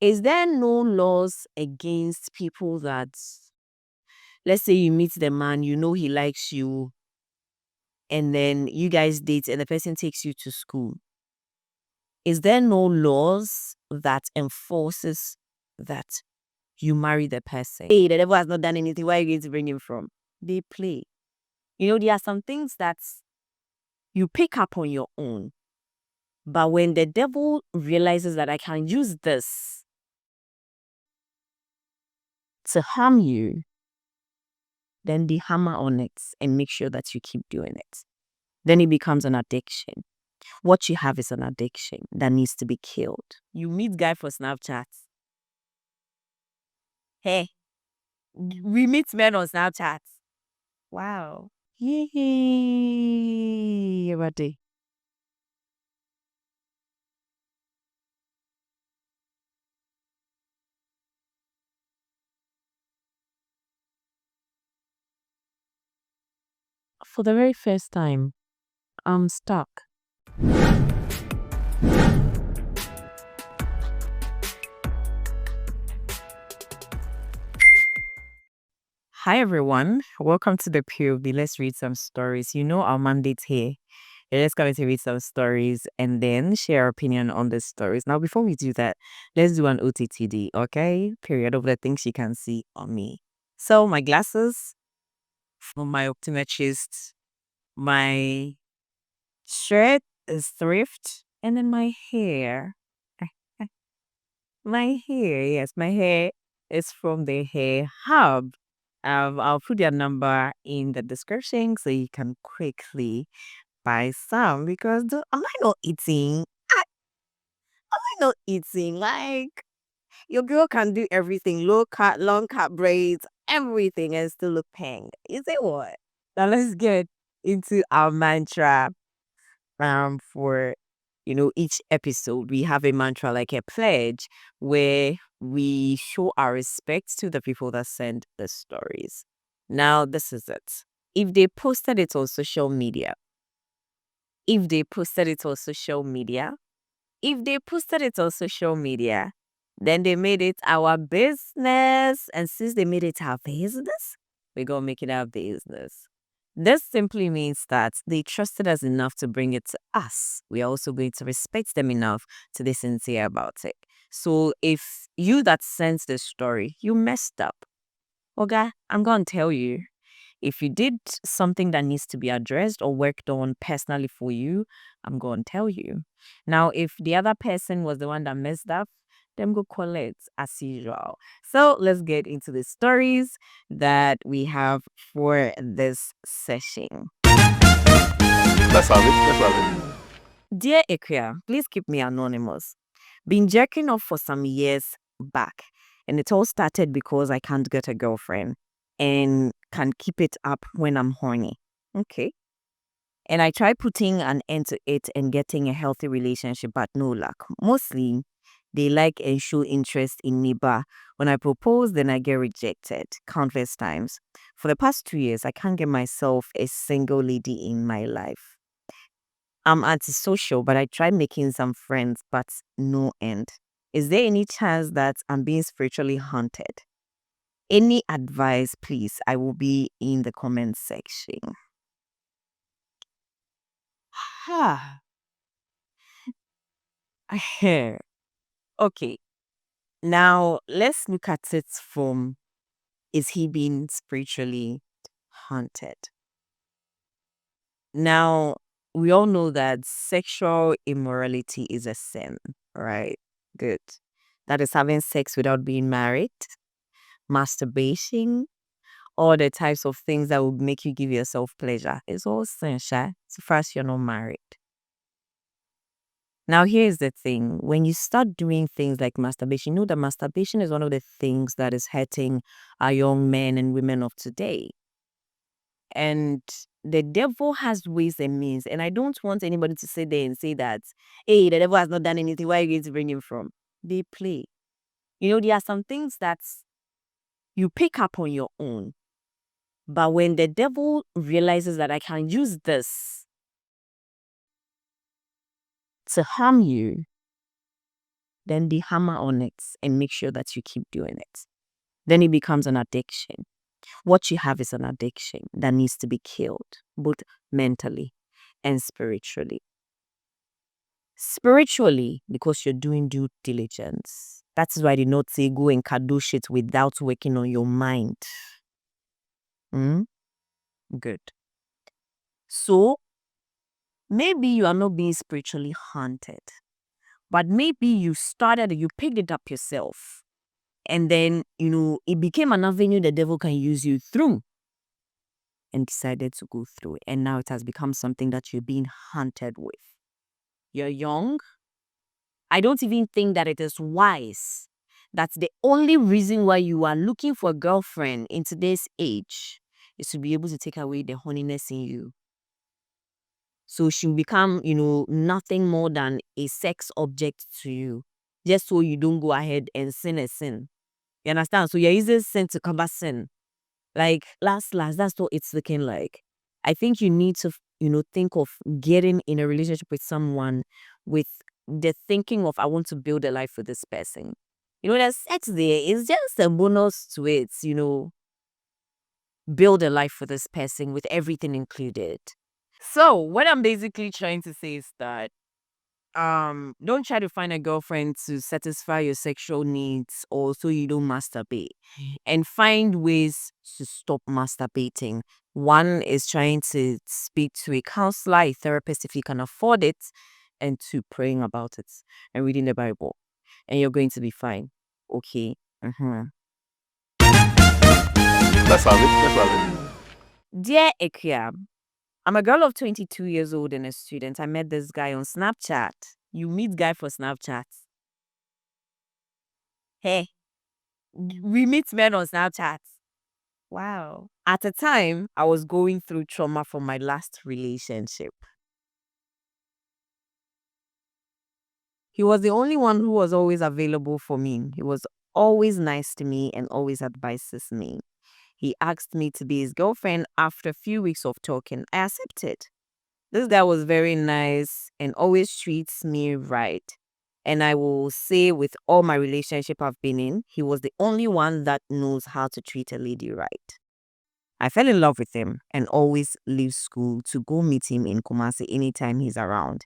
Is there no laws against people that, let's say you meet the man, you know he likes you, and then you guys date and the person takes you to school? Is there no laws that enforces that you marry the person? Hey, the devil has not done anything. Where are you going to bring him from? They play. There are some things that you pick up on your own. But when the devil realizes that I can use this to harm you, then they hammer on it and make sure that you keep doing it. Then it becomes an addiction. What you have is an addiction that needs to be killed. You meet guy for Snapchat. Hey, we meet men on Snapchat. Wow. Yay. Everybody. For the very first time, I'm stuck. Hi everyone, welcome to the POV. Let's read some stories. You know our mandate here. Let's come to read some stories and then share our opinion on the stories. Now, before we do that, let's do an OTTD, okay? Period of the things you can see on me. So my glasses, from my optometrist, my shirt is thrift, and then my hair. My hair, yes, my hair is from the hair hub. I'll put their number in the description so you can quickly buy some because am I not eating? Am I not eating? Like your girl can do everything, low cut, long cut braids, everything, and still look pink. Is it what? Now let's get into our mantra. For each episode we have a mantra, like a pledge, where we show our respect to the people that send the stories. Now this is it. If they posted it on social media, if they posted it on social media, if they posted it on social media, then they made it our business. And since they made it our business, we're going to make it our business. This simply means that they trusted us enough to bring it to us. We are also going to respect them enough to be sincere about it. So if you that sent this story, you messed up. Okay, I'm going to tell you. If you did something that needs to be addressed or worked on personally for you, I'm going to tell you. Now, if the other person was the one that messed up, then go call it as usual. So let's get into the stories that we have for this session. Let's have it. Let's have it. Dear Ikria, please keep me anonymous. Been jerking off for some years back, and it all started because I can't get a girlfriend and can keep it up when I'm horny. Okay. And I try putting an end to it and getting a healthy relationship, but no luck. Mostly, they like and show interest in me, but when I propose, then I get rejected countless times. For the past 2 years, I can't get myself a single lady in my life. I'm antisocial, but I try making some friends, but no end. Is there any chance that I'm being spiritually haunted? Any advice, please? I will be in the comment section. Ha. Okay. Now let's look at it from, is he being spiritually haunted? Now, we all know that sexual immorality is a sin, right? Good. That is having sex without being married, masturbation, all the types of things that would make you give yourself pleasure. It's all sin, sha, so far as you're not married. Now, here's the thing. When you start doing things like masturbation, you know that masturbation is one of the things that is hurting our young men and women of today. And the devil has ways and means. And I don't want anybody to sit there and say that, hey, the devil has not done anything. Where are you going to bring him from? They play. There are some things that you pick up on your own. But when the devil realizes that I can use this to harm you, then they hammer on it and make sure that you keep doing it. Then it becomes an addiction. What you have is an addiction that needs to be killed, both mentally and spiritually. Spiritually, because you're doing due diligence. That is why they not say go and kadosh it without working on your mind. Hmm? Good. So maybe you are not being spiritually haunted, but maybe you started, you picked it up yourself, and then it became an avenue the devil can use you through, and decided to go through it. And now it has become something that you're being hunted with. You're young. I don't even think that it is wise. That's the only reason why you are looking for a girlfriend in today's age, is to be able to take away the honiness in you. So she'll become, nothing more than a sex object to you, just so you don't go ahead and sin a sin. You understand? So you're using sin to cover sin. Like, last, that's what it's looking like. I think you need to, think of getting in a relationship with someone with the thinking of, I want to build a life with this person. The sex there is just a bonus to it, build a life with this person with everything included. So, what I'm basically trying to say is that don't try to find a girlfriend to satisfy your sexual needs or so you don't masturbate, and find ways to stop masturbating. One is trying to speak to a counselor, a therapist if you can afford it, and two, praying about it and reading the Bible, and you're going to be fine. Okay. Let's have it. Let's have it. Dear Ekia, I'm a girl of 22 years old and a student. I met this guy on Snapchat. You meet guy for Snapchat. Hey, we meet men on Snapchat. Wow. At the time, I was going through trauma from my last relationship. He was the only one who was always available for me. He was always nice to me and always advises me. He asked me to be his girlfriend after a few weeks of talking. I accepted. This guy was very nice and always treats me right. And I will say, with all my relationship I've been in, he was the only one that knows how to treat a lady right. I fell in love with him and always leave school to go meet him in Kumasi anytime he's around.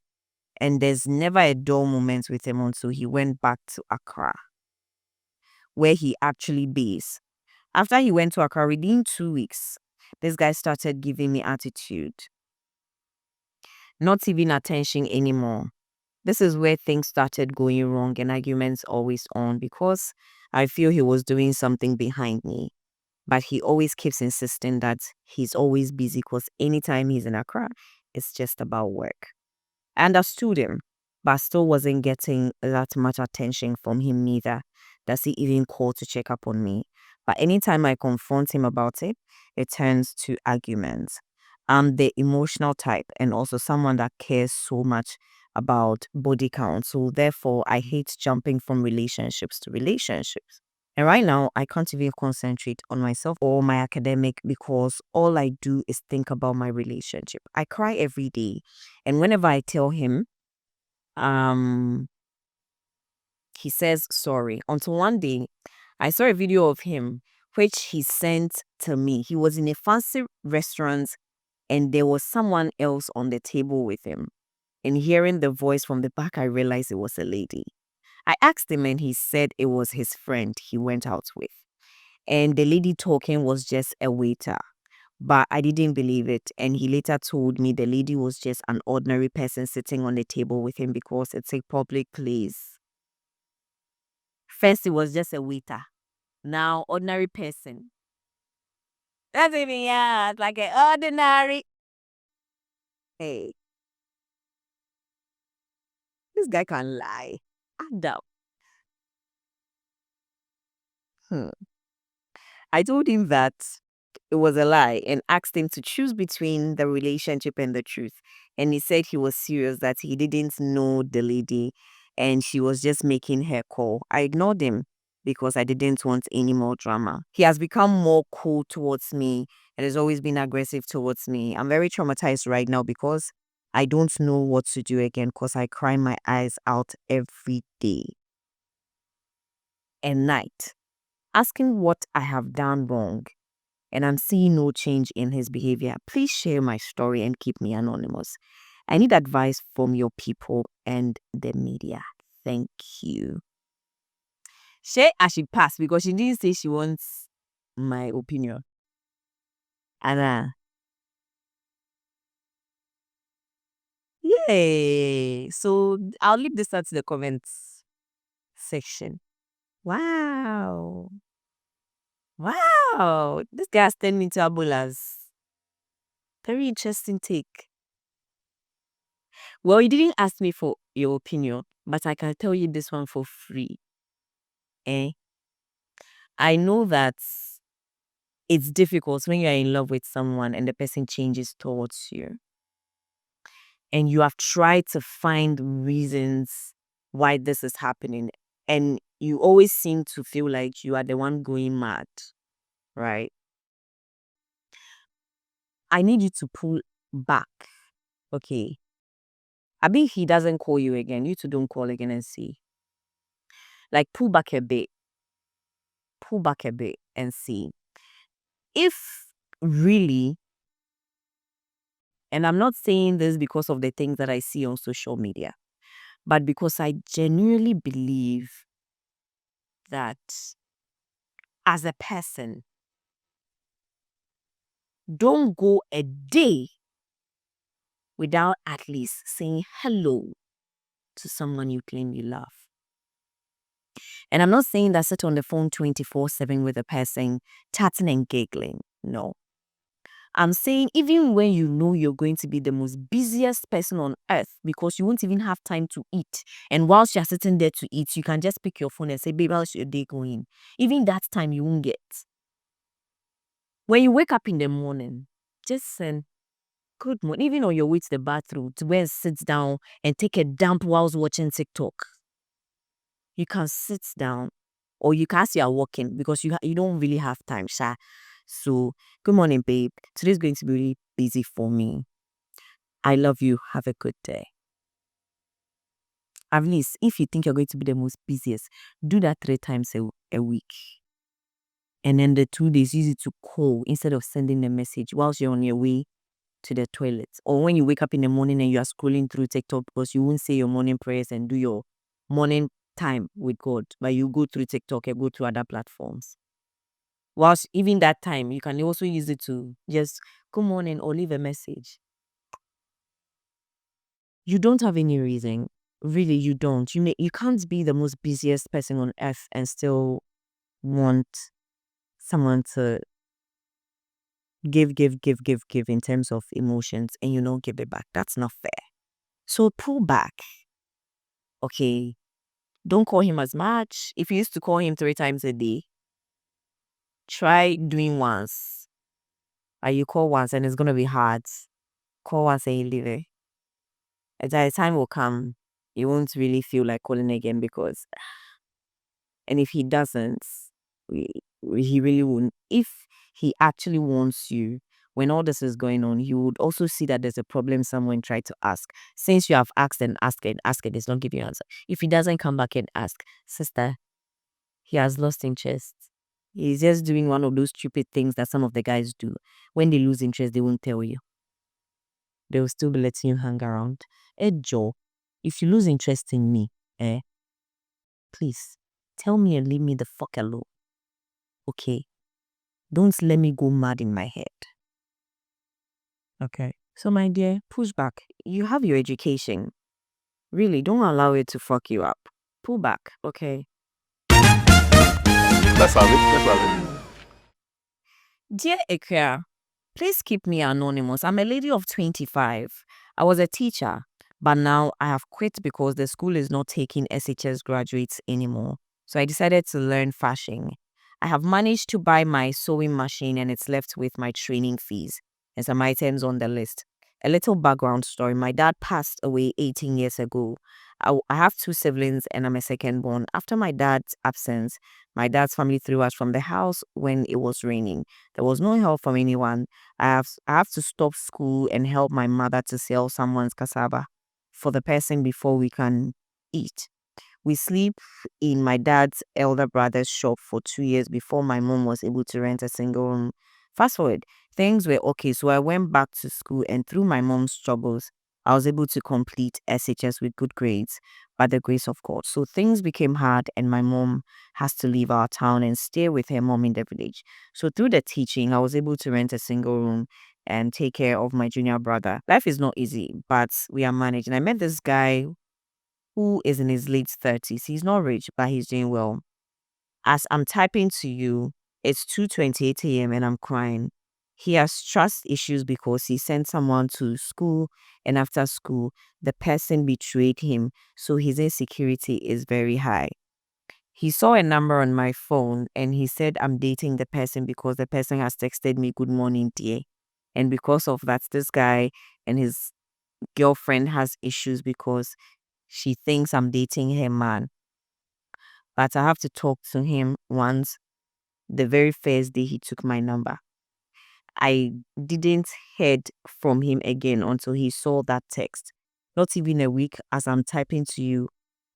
And there's never a dull moment with him until he went back to Accra, where he actually based. After he went to Accra, within 2 weeks, this guy started giving me attitude, not even attention anymore. This is where things started going wrong and arguments always on, because I feel he was doing something behind me. But he always keeps insisting that he's always busy, because anytime he's in Accra, it's just about work. I understood him, but still wasn't getting that much attention from him neither. Does he even call to check up on me? But anytime I confront him about it, it turns to arguments. I'm the emotional type and also someone that cares so much about body count. So therefore, I hate jumping from relationships to relationships. And right now, I can't even concentrate on myself or my academic, because all I do is think about my relationship. I cry every day. And whenever I tell him, um, he says sorry. Until one day, I saw a video of him which he sent to me. He was in a fancy restaurant and there was someone else on the table with him. And hearing the voice from the back, I realized it was a lady. I asked him and he said it was his friend he went out with. And the lady talking was just a waiter. But I didn't believe it. And he later told me the lady was just an ordinary person sitting on the table with him because it's a public place. First, it was just a waiter. Now, ordinary person. That's even, yeah, it's like an ordinary. Hey, this guy can lie. Adam. Hmm. I told him that it was a lie and asked him to choose between the relationship and the truth. And he said he was serious, that he didn't know the lady and she was just making her call. I ignored him because I didn't want any more drama. He has become more cool towards me and has always been aggressive towards me. I'm very traumatized right now because I don't know what to do again, because I cry my eyes out every day. and night, asking what I have done wrong, and I'm seeing no change in his behavior. Please share my story and keep me anonymous. I need advice from your people and the media. Thank you. Shay, I should pass because she didn't say she wants my opinion. Anna. Yay. So I'll leave this out to the comments section. Wow. Wow. This guy has turned me into Abulas. Very interesting take. Well, you didn't ask me for your opinion, but I can tell you this one for free. Eh? I know that it's difficult when you're in love with someone and the person changes towards you. And you have tried to find reasons why this is happening. And you always seem to feel like you are the one going mad, right? I need you to pull back. Okay. I mean, he doesn't call you again. You two don't call again and see. Like, pull back a bit. Pull back a bit and see. If really, and I'm not saying this because of the things that I see on social media, but because I genuinely believe that as a person, don't go a day without at least saying hello to someone you claim you love. And I'm not saying that sit on the phone 24/7 with a person, chatting and giggling. No. I'm saying even when you know you're going to be the most busiest person on earth because you won't even have time to eat. And whilst you're sitting there to eat, you can just pick your phone and say, babe, how's your day going? Even that time you won't get. When you wake up in the morning, just send good morning, even on your way to the bathroom, to where sit down and take a dump whilst watching TikTok. You can sit down, or you can, as you are walking, because you don't really have time, Sha. So, good morning, babe. Today's going to be really busy for me. I love you. Have a good day. At least, if you think you're going to be the most busiest, do that 3 times a week. And then the 2 days, use it to call instead of sending a message whilst you're on your way to the toilet. Or when you wake up in the morning and you are scrolling through TikTok because you won't say your morning prayers and do your morning time with God, but you go through TikTok and go to other platforms. Whilst even that time, you can also use it to just good morning or leave a message. You don't have any reason. Really, you don't. You can't be the most busiest person on earth and still want someone to give in terms of emotions and you don't give it back. That's not fair. So pull back. Okay. Don't call him as much. If you used to call him 3 times a day, try doing once. You call once and it's gonna be hard. Call once and you leave it. At the time will come, you won't really feel like calling again because, and if he doesn't, he really won't. If he actually wants you, when all this is going on, you would also see that there's a problem someone tried to ask. Since you have asked and asked and asked and it's not giving you an answer. If he doesn't come back and ask, sister, he has lost interest. He's just doing one of those stupid things that some of the guys do. When they lose interest, they won't tell you. They will still be letting you hang around. Joe, if you lose interest in me, please tell me and leave me the fuck alone. Okay? Don't let me go mad in my head. Okay. So, my dear, push back. You have your education. Really, don't allow it to fuck you up. Pull back, okay? Let's have it. Let's have it. Dear Ikea, please keep me anonymous. I'm a lady of 25. I was a teacher, but now I have quit because the school is not taking SHS graduates anymore. So I decided to learn fashion. I have managed to buy my sewing machine and it's left with my training fees and some items on the list. A little background story. My dad passed away 18 years ago. I have 2 siblings and I'm a second born. After my dad's absence, my dad's family threw us from the house when it was raining. There was no help from anyone. I have to stop school and help my mother to sell someone's cassava for the person before we can eat. We sleep in my dad's elder brother's shop for 2 years before my mom was able to rent a single room. Fast forward, things were okay. So I went back to school, and through my mom's struggles, I was able to complete SHS with good grades by the grace of God. So things became hard, and my mom has to leave our town and stay with her mom in the village. So through the teaching, I was able to rent a single room and take care of my junior brother. Life is not easy, but we are managed. And I met this guy who is in his late 30s. He's not rich, but he's doing well. As I'm typing to you, it's 2:28 a.m. and I'm crying. He has trust issues because he sent someone to school, and after school, the person betrayed him, so his insecurity is very high. He saw a number on my phone and he said I'm dating the person because the person has texted me good morning, dear. And because of that, this guy and his girlfriend has issues because she thinks I'm dating her man. But I have to talk to him once the very first day he took my number. I didn't heard from him again until he saw that text. Not even a week as I'm typing to you.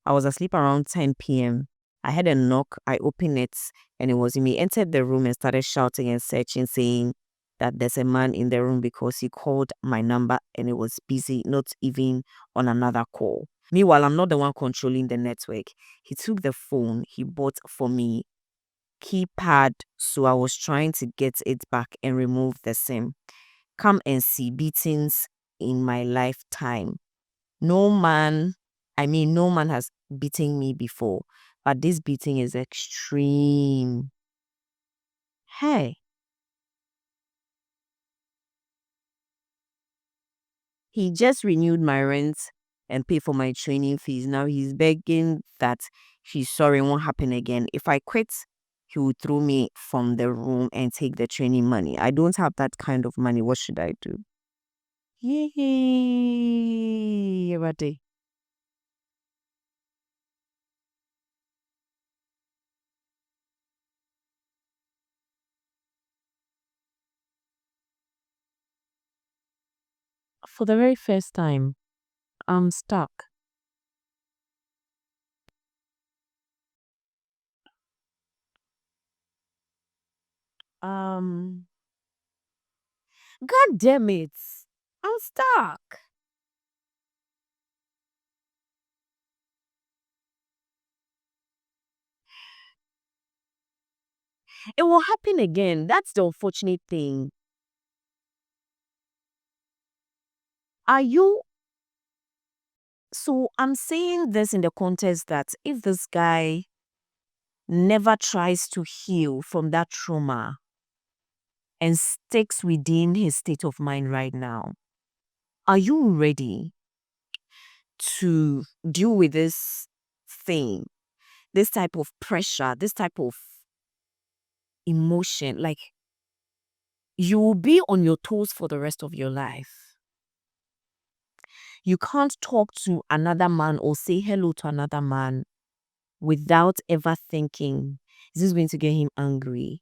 I was asleep around 10 p.m. I had a knock. I opened it and it was him. He entered the room and started shouting and searching, saying that there's a man in the room because he called my number and it was busy, not even on another call. Meanwhile, I'm not the one controlling the network. He took the phone he bought for me, keypad, so I was trying to get it back and remove the SIM. Come and see beatings in my lifetime. No man has beaten me before, but this beating is extreme. Hey, he just renewed my rent and paid for my training fees. Now he's begging that he's sorry, it won't happen again. If I quit, he will throw me from the room and take the training money. I don't have that kind of money. What should I do? Yay, everybody. For the very first time, I'm stuck. Um, God damn it. I'm stuck. It will happen again. That's the unfortunate thing. Are you So I'm saying this in the context that if this guy never tries to heal from that trauma and sticks within his state of mind right now, are you ready to deal with this thing, this type of pressure, this type of emotion? Like, you will be on your toes for the rest of your life. You can't talk to another man or say hello to another man without ever thinking, is this going to get him angry?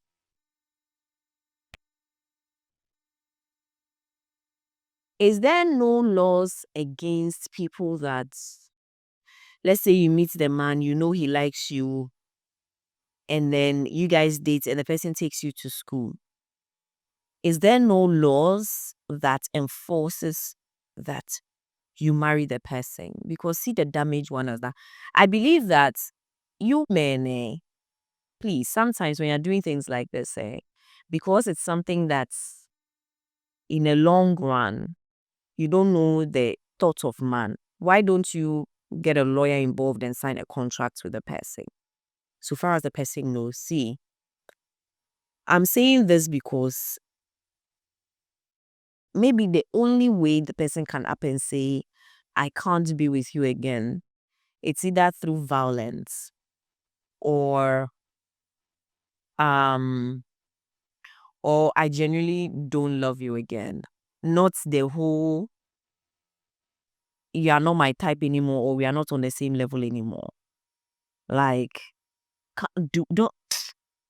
Is there no laws against people that, let's say you meet the man, you know he likes you, and then you guys date and the person takes you to school? Is there no laws that enforces that you marry the person? Because see the damage one of that. I believe that you men, please, sometimes when you're doing things like this, because it's something that's in a long run, you don't know the thoughts of man. Why don't you get a lawyer involved and sign a contract with the person? So far as the person knows. See, I'm saying this because maybe the only way the person can up and say, I can't be with you again, it's either through violence or um I genuinely don't love you again. Not the whole you are not my type anymore or we are not on the same level anymore. Like don't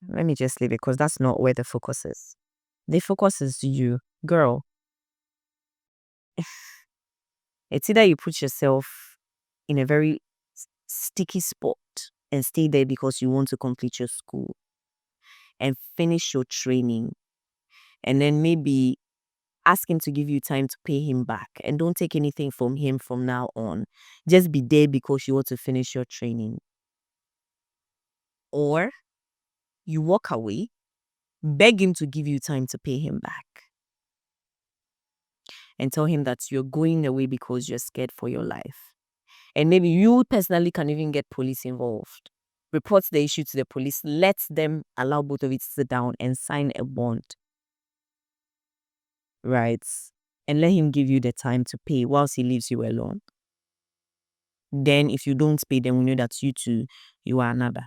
let me just leave it because that's not where the focus is. The focus is you, girl. It's either you put yourself in a very sticky spot and stay there because you want to complete your school and finish your training. And then maybe ask him to give you time to pay him back and don't take anything from him from now on. Just be there because you want to finish your training. Or you walk away, beg him to give you time to pay him back and tell him that you're going away because you're scared for your life. And maybe you personally can even get police involved. Report the issue to the police. Let them allow both of you to sit down and sign a bond. Right? And let him give you the time to pay whilst he leaves you alone. Then if you don't pay, then we know that you two, you are another.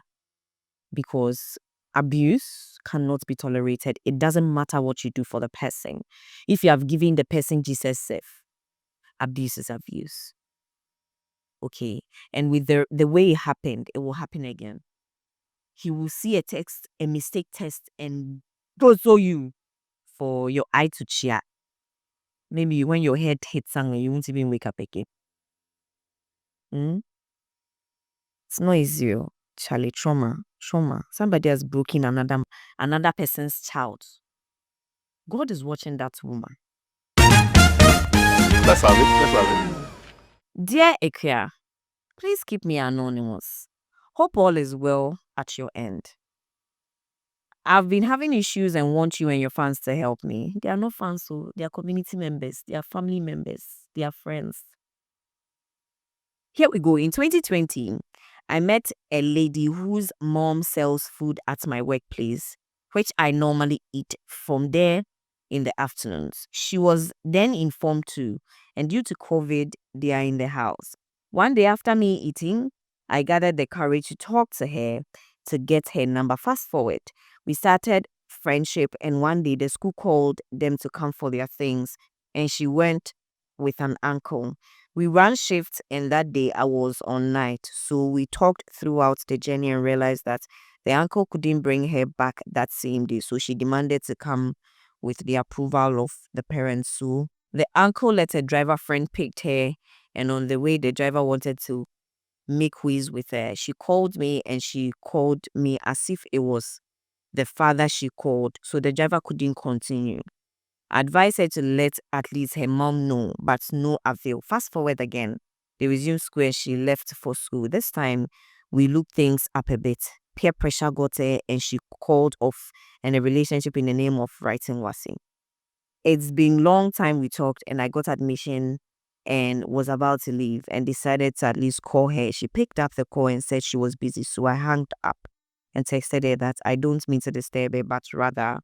Because abuse cannot be tolerated. It doesn't matter what you do for the person. If you have given the person Jesus self, abuse is abuse. Okay. And with the way it happened, it will happen again. He will see a text, a mistake text, and go so you for your eye to cheer. Maybe when your head hits something, you won't even wake up again. It's not easy. Charlie, trauma. Somebody has broken another person's child. God is watching that woman. Let's have it. Let's have it. Dear Ekia, please keep me anonymous. Hope all is well at your end. I've been having issues and want you and your fans to help me. They are not fans, so they are community members, they are family members, they are friends. Here we go. In 2020, I met a lady whose mom sells food at my workplace, which I normally eat from there in the afternoons. She was then informed too, and due to COVID, they are in the house. One day after me eating, I gathered the courage to talk to her to get her number. Fast forward, we started friendship, and one day the school called them to come for their things, and she went with an uncle. We ran shifts, and that day I was on night. So we talked throughout the journey and realized that the uncle couldn't bring her back that same day. So she demanded to come with the approval of the parents. So the uncle let a driver friend picked her, and on the way, the driver wanted to make ways with her. She called me, and she called me as if it was the father she called. So the driver couldn't continue. Advised her to let at least her mom know, but no avail. Fast forward again. They resumed school and she left for school. This time, we looked things up a bit. Peer pressure got her and she called off and a relationship in the name of writing Wasi. It's been long time we talked and I got admission and was about to leave and decided to at least call her. She picked up the call and said she was busy, so I hung up and texted her that I don't mean to disturb her, but rather,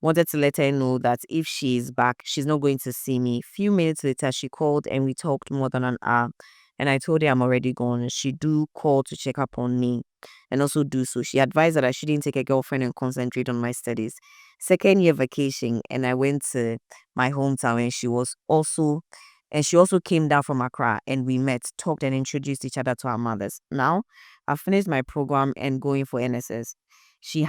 wanted to let her know that if she is back, she's not going to see me. Few minutes later, she called and we talked more than an hour. And I told her I'm already gone. She do call to check up on me and also do so. She advised that I shouldn't take a girlfriend and concentrate on my studies. Second year vacation, and I went to my hometown and she also came down from Accra and we met, talked and introduced each other to our mothers. Now, I've finished my program and going for NSS. She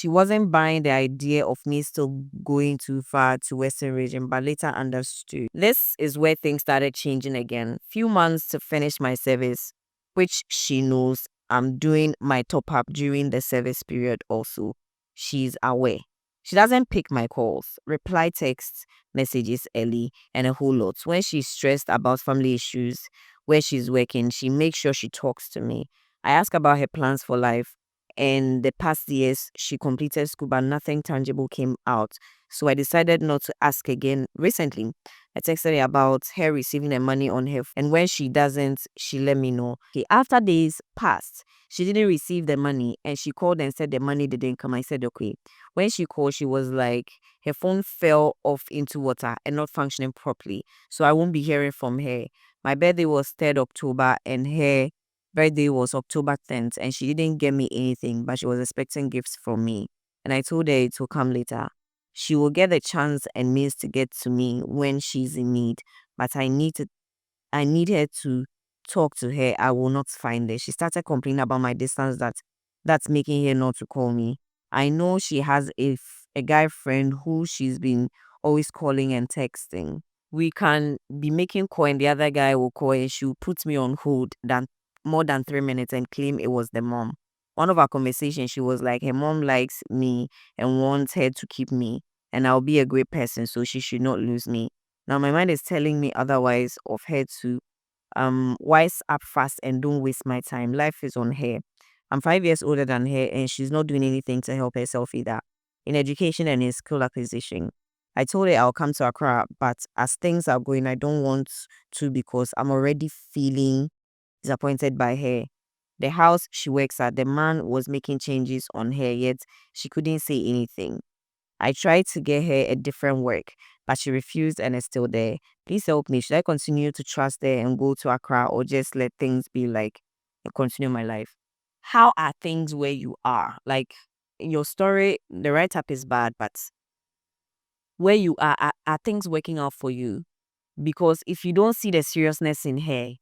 wasn't buying the idea of me still going too far to Western region, but later understood. This is where things started changing again. Few months to finish my service, which she knows I'm doing my top up during the service period also. She's aware. She doesn't pick my calls, reply texts, messages early, and a whole lot. When she's stressed about family issues, where she's working, she makes sure she talks to me. I ask about her plans for life. In the past years, she completed school, but nothing tangible came out. So I decided not to ask again. Recently, I texted her about her receiving the money on her, and when she doesn't, she let me know. Okay, after days passed, she didn't receive the money, and she called and said the money didn't come. I said, okay. When she called, she was like, her phone fell off into water and not functioning properly. So I won't be hearing from her. My birthday was 3rd October, and her birthday was October 10th, and she didn't get me anything, but she was expecting gifts from me. And I told her it will come later. She will get the chance and means to get to me when she's in need, but I need her to talk to her. I will not find her. She started complaining about my distance that's making her not to call me. I know she has a guy friend who she's been always calling and texting. we can be making call and the other guy will call and she'll put me on hold than more than 3 minutes and claim it was the mom. One of our conversations, she was like, her mom likes me and wants her to keep me, and I'll be a great person, so she should not lose me. Now my mind is telling me otherwise of her to wise up fast and don't waste my time. Life is on her. I'm 5 years older than her and she's not doing anything to help herself either in education and in skill acquisition. I told her I'll come to Accra, but as things are going, I don't want to because I'm already feeling disappointed by her. The house she works at, the man was making changes on her, yet she couldn't say anything. I tried to get her a different work, but she refused and is still there. Please help me. Should I continue to trust her and go to Accra or just let things be like and continue my life? How are things where you are? Like in your story, the write up is bad, but where you are things working out for you? Because if you don't see the seriousness in her,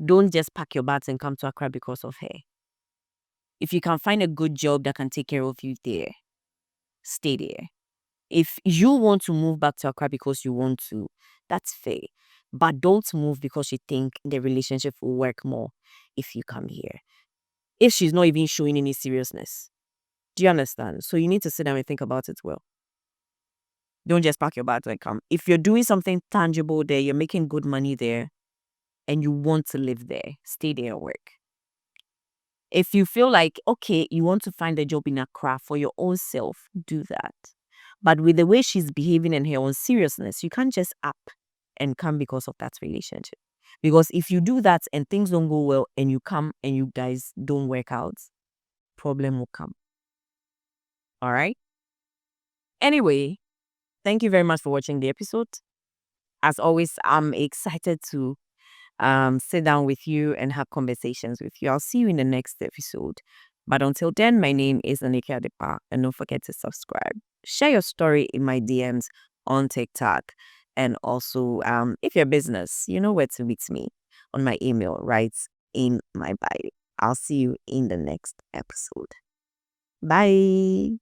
don't just pack your bags and come to Accra because of her. If you can find a good job that can take care of you there, stay there. If you want to move back to Accra because you want to, that's fair. But don't move because you think the relationship will work more if you come here. If she's not even showing any seriousness. Do you understand? So you need to sit down and think about it well. Don't just pack your bags and come. If you're doing something tangible there, you're making good money there, and you want to live there, stay there and work. If you feel like, okay, you want to find a job in Accra for your own self, do that. But with the way she's behaving and her own seriousness, you can't just up and come because of that relationship. Because if you do that and things don't go well and you come and you guys don't work out, problem will come. All right? Anyway, thank you very much for watching the episode. As always, I'm excited to sit down with you and have conversations with you. I'll see you in the next episode. But until then, my name is Anike Adepa, and don't forget to subscribe. Share your story in my DMs on TikTok. And also, if you're a business, you know where to meet me on my email, right in my bio. I'll see you in the next episode. Bye.